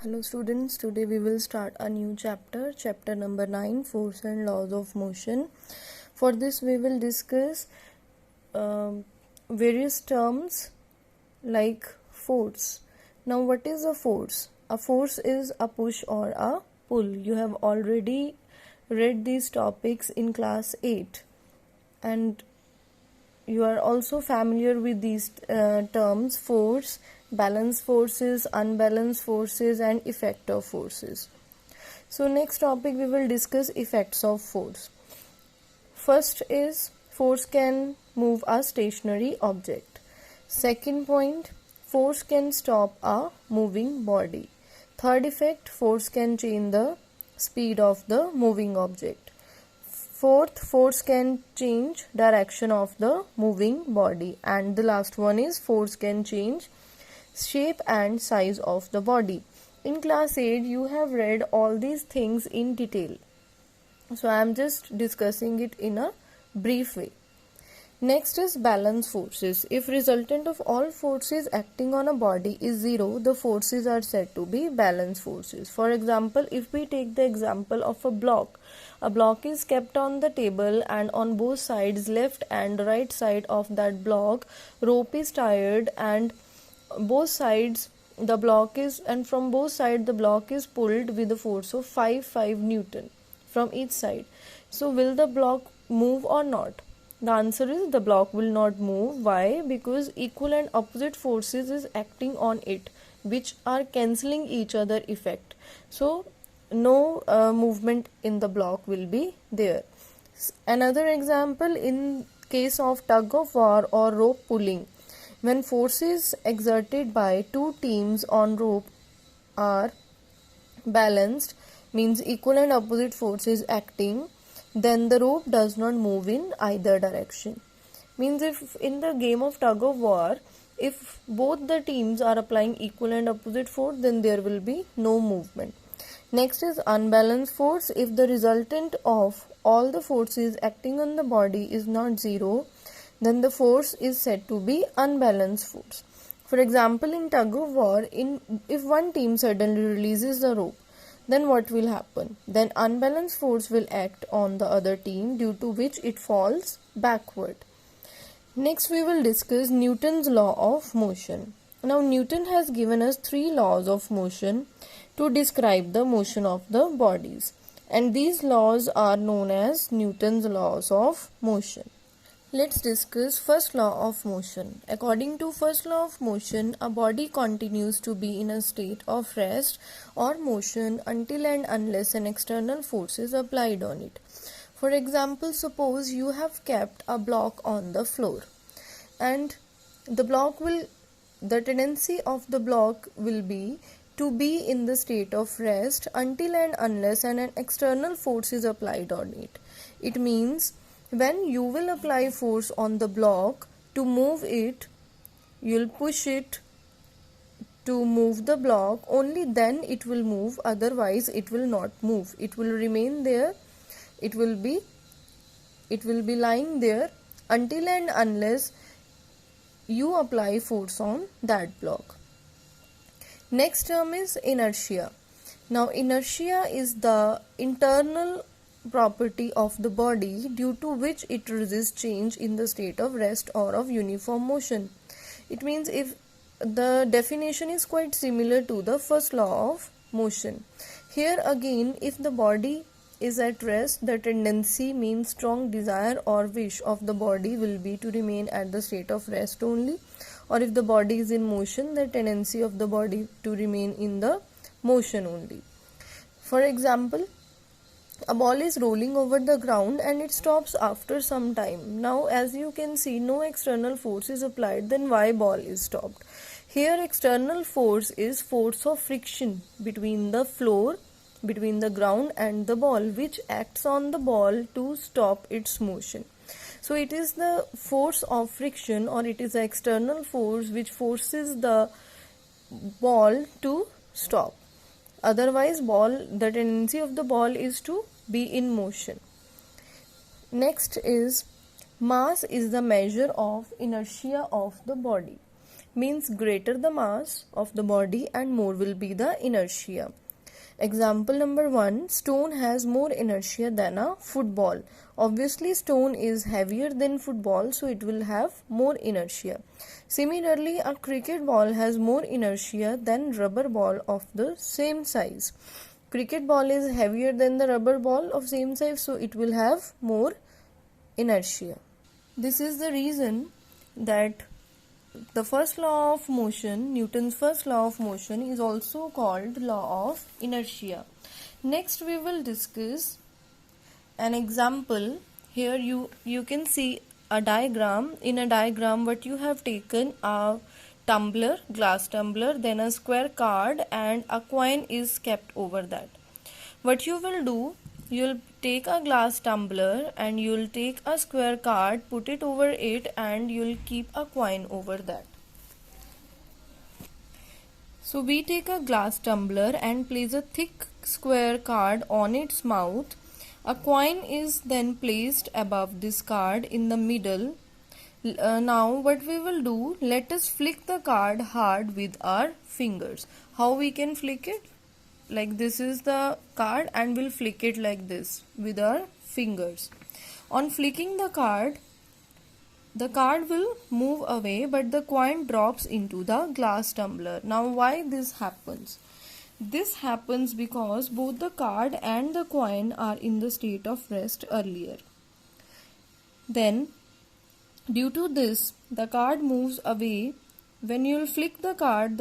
Hello students, today we will start a new chapter number 9, Force and Laws of Motion. For this we will discuss various terms like force. Now what is a force? A force is a push or a pull. You have already read these topics in class 8 and you are also familiar with these terms: force, balanced forces, unbalanced forces, and effect of forces. So next topic we will discuss effects of force. First is force can move a stationary object. Second point, force can stop a moving body. Third effect, force can change the speed of the moving object. Fourth, force can change direction of the moving body. And the last one is force can change shape and size of the body. In class 8 you have read all these things in detail, so I am just discussing it in a brief way. Next is balance forces. If resultant of all forces acting on a body is 0, the forces are said to be balance forces. For example, if we take the example of a block is kept on the table, and on both sides, left and right side of that block, rope is tied, and both sides the block is, and from both sides the block is pulled with a force of 5 Newton from each side. So will the block move or not? The answer is the block will not move. Why? Because equal and opposite forces is acting on it, which are cancelling each other effect. So no movement in the block will be there. Another example, in case of tug of war or rope pulling, when forces exerted by two teams on rope are balanced, means equal and opposite forces acting, then the rope does not move in either direction. Means if in the game of tug of war, if both the teams are applying equal and opposite force, then there will be no movement. Next is unbalanced force. If the resultant of all the forces acting on the body is not 0, then the force is said to be unbalanced force. For example, in tug of war, if one team suddenly releases the rope, then what will happen? Then unbalanced force will act on the other team, due to which it falls backward. Next we will discuss Newton's law of motion. Now Newton has given us 3 laws of motion to describe the motion of the bodies, and these laws are known as Newton's laws of motion. Let's discuss first law of motion. According to first law of motion, a body continues to be in a state of rest or motion until and unless an external force is applied on it. For example, suppose you have kept a block on the floor, and the tendency of the block will be to be in the state of rest until and unless an external force is applied on it. It means when you will apply force on the block to move it, you'll push it to move the block, only then it will move, otherwise it will not move. It will remain there, it will be lying there until and unless you apply force on that block. Next term is inertia. Now inertia is the internal property of the body due to which it resists change in the state of rest or of uniform motion. It means if the definition is quite similar to the first law of motion. Here again, if the body is at rest, the tendency means strong desire or wish of the body will be to remain at the state of rest only, or if the body is in motion, the tendency of the body to remain in the motion only. For example, a ball is rolling over the ground and it stops after some time. Now as you can see, no external force is applied, then why ball is stopped? Here external force is force of friction between the floor, between the ground and the ball, which acts on the ball to stop its motion. So it is the force of friction, or it is the external force which forces the ball to stop. Otherwise the tendency of the ball is to be in motion. Next is mass is the measure of inertia of the body. means greater the mass of the body and more will be the inertia. Example number 1, stone has more inertia than a football. Obviously stone is heavier than football, so it will have more inertia. Similarly, a cricket ball has more inertia than rubber ball of the same size. Cricket ball is heavier than the rubber ball of same size, so it will have more inertia. This is the reason that the first law of motion, Newton's first law of motion, is also called law of inertia. Next we will discuss an example. Here you can see a diagram. In a diagram, what you have taken a tumbler, glass tumbler, then a square card and a coin is kept over that. What you will do, you'll take a glass tumbler and you'll take a square card, put it over it, and you'll keep a coin over that. So we take a glass tumbler and place a thick square card on its mouth. A coin is then placed above this card in the middle. Now what we will do, let us flick the card hard with our fingers. How we can flick it? Like this is the card and we'll flick it like this with our fingers. On flicking the card will move away, but the coin drops into the glass tumbler. Now why this happens? This happens because both the card and the coin are in the state of rest earlier. Then due to this, the card moves away. When you will flick the card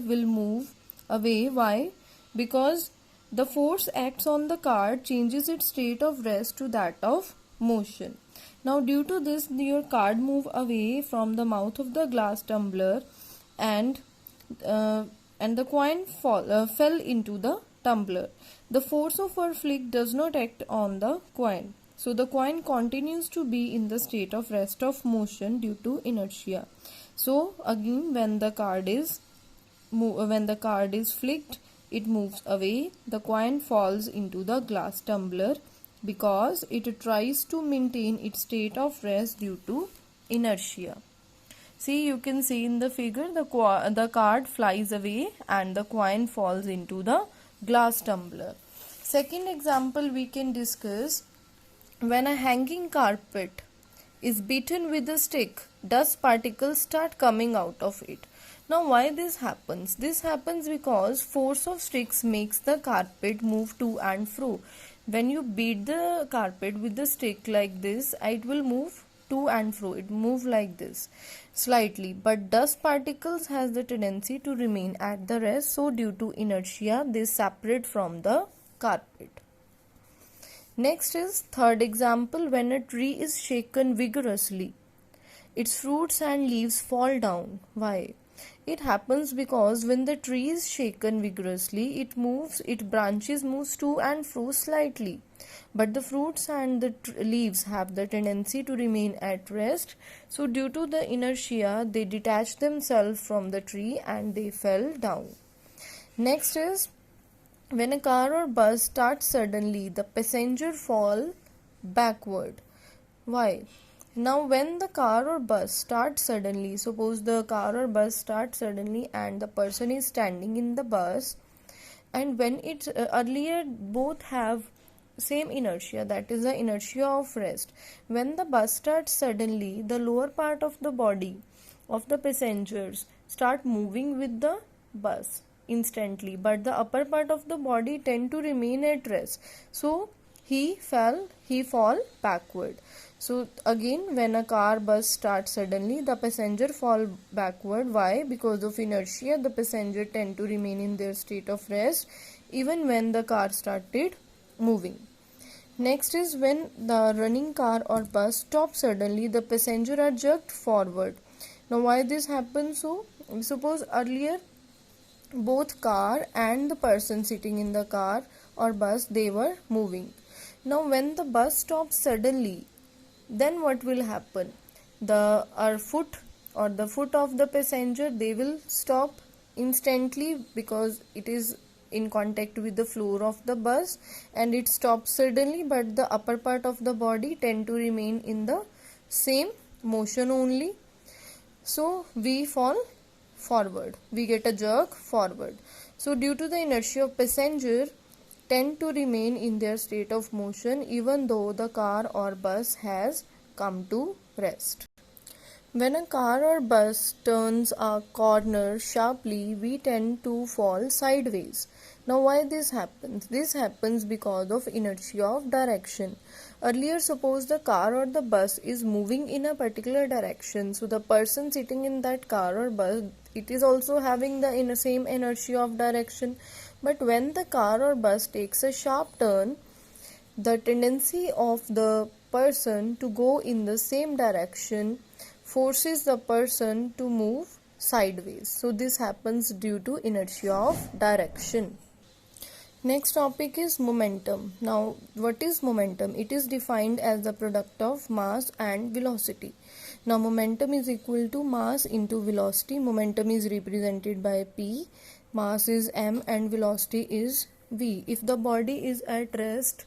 will move away. Why? Because the force acts on the card changes its state of rest to that of motion. Now due to this, your card move away from the mouth of the glass tumbler and the coin fell into the tumbler. The force of our flick does not act on the coin. So the coin continues to be in the state of rest of motion due to inertia. So again, when the card is flicked, it moves away. The coin falls into the glass tumbler because it tries to maintain its state of rest due to inertia. See, you can see in the figure the card flies away and the coin falls into the glass tumbler. Second example we can discuss, when a hanging carpet is beaten with a stick, dust particles start coming out of it. Now why this happens? This happens because force of sticks makes the carpet move to and fro. When you beat the carpet with the stick like this, it will move to and fro. It moves like this slightly, but dust particles has the tendency to remain at the rest, so due to inertia they separate from the carpet. Next is third example, when a tree is shaken vigorously, its fruits and leaves fall down. Why? It happens because when the tree is shaken vigorously, its branches moves to and fro slightly, but the fruits and the leaves have the tendency to remain at rest. So due to the inertia, they detach themselves from the tree and they fell down. Next is, when a car or bus starts suddenly, the passenger fall backward. Why? Now when the car or bus starts suddenly, suppose the car or bus starts suddenly and the person is standing in the bus, and when it earlier both have same inertia, that is the inertia of rest. When the bus starts suddenly, the lower part of the body of the passengers start moving with the bus instantly, but the upper part of the body tend to remain at rest. So he fall backward. So again, when a car bus starts suddenly, the passenger fall backward. Why? Because of inertia, the passenger tend to remain in their state of rest even when the car started moving. Next is, when the running car or bus stops suddenly, the passenger are jerked forward. Now why this happens? So suppose earlier both car and the person sitting in the car or bus, they were moving. Now when the bus stops suddenly, then what will happen? Our foot or the foot of the passenger, they will stop instantly because it is in contact with the floor of the bus and it stops suddenly, but the upper part of the body tend to remain in the same motion only. So we fall forward. We get a jerk forward. So due to the inertia of passenger tend to remain in their state of motion even though the car or bus has come to rest. When a car or bus turns a corner sharply, we tend to fall sideways. Now why this happens? This happens because of inertia of direction. Earlier, suppose the car or the bus is moving in a particular direction, so the person sitting in that car or bus, it is also having the same inertia of direction. But when the car or bus takes a sharp turn, the tendency of the person to go in the same direction forces the person to move sideways. So this happens due to inertia of direction. Next topic is momentum. Now what is momentum? It is defined as the product of mass and velocity. Now momentum is equal to mass into velocity. Momentum is represented by P, mass is m and velocity is v. If the body is at rest,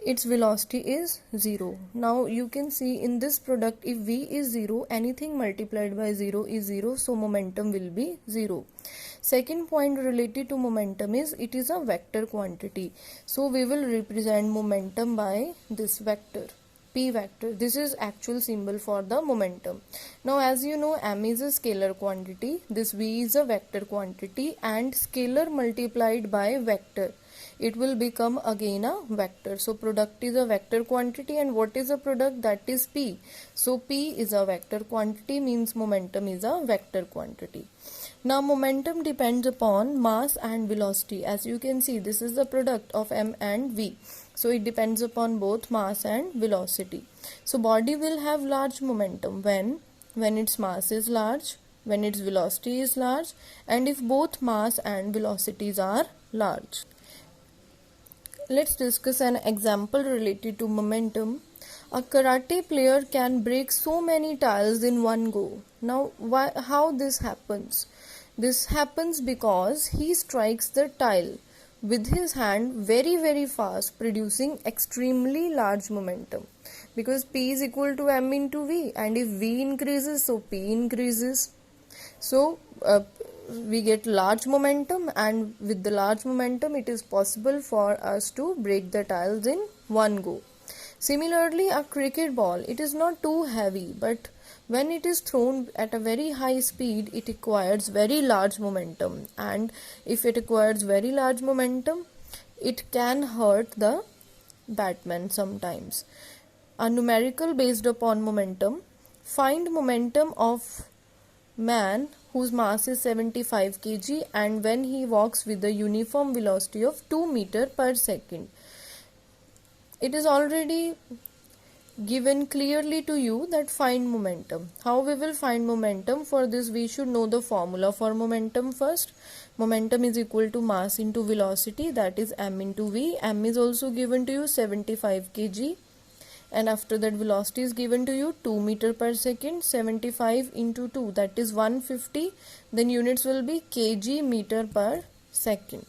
its velocity is 0. Now you can see in this product, if v is 0, anything multiplied by 0 is 0, so momentum will be 0. Second point related to momentum is it is a vector quantity. So we will represent momentum by this vector, p vector. This is actual symbol for the momentum. Now as you know, m is a scalar quantity, this v is a vector quantity, and scalar multiplied by vector, it will become again a vector. So product is a vector quantity, and what is a product? That is p. So p is a vector quantity, means momentum is a vector quantity. Now momentum depends upon mass and velocity. As you can see, this is the product of m and v. So it depends upon both mass and velocity. So body will have large momentum when its mass is large, when its velocity is large, and if both mass and velocities are large. Let's discuss an example related to momentum. A karate player can break so many tiles in one go. Now, how this happens? This happens because he strikes the tile with his hand very fast, producing extremely large momentum. Because P is equal to m into V, and if V increases, so P increases. So we get large momentum, and with the large momentum it is possible for us to break the tiles in one go. Similarly, a cricket ball, it is not too heavy, but when it is thrown at a very high speed, it acquires very large momentum, and if it acquires very large momentum, it can hurt the batsman sometimes. A numerical based upon momentum. Find momentum of man whose mass is 75 kg and when he walks with a uniform velocity of 2 meter per second. It is already given clearly to you that find momentum. How we will find momentum? For this we should know the formula for momentum first. Momentum is equal to mass into velocity, that is m into v. M is also given to you 75 kg. And after that velocity is given to you 2 meter per second. 75 into 2, that is 150. Then units will be kg meter per second.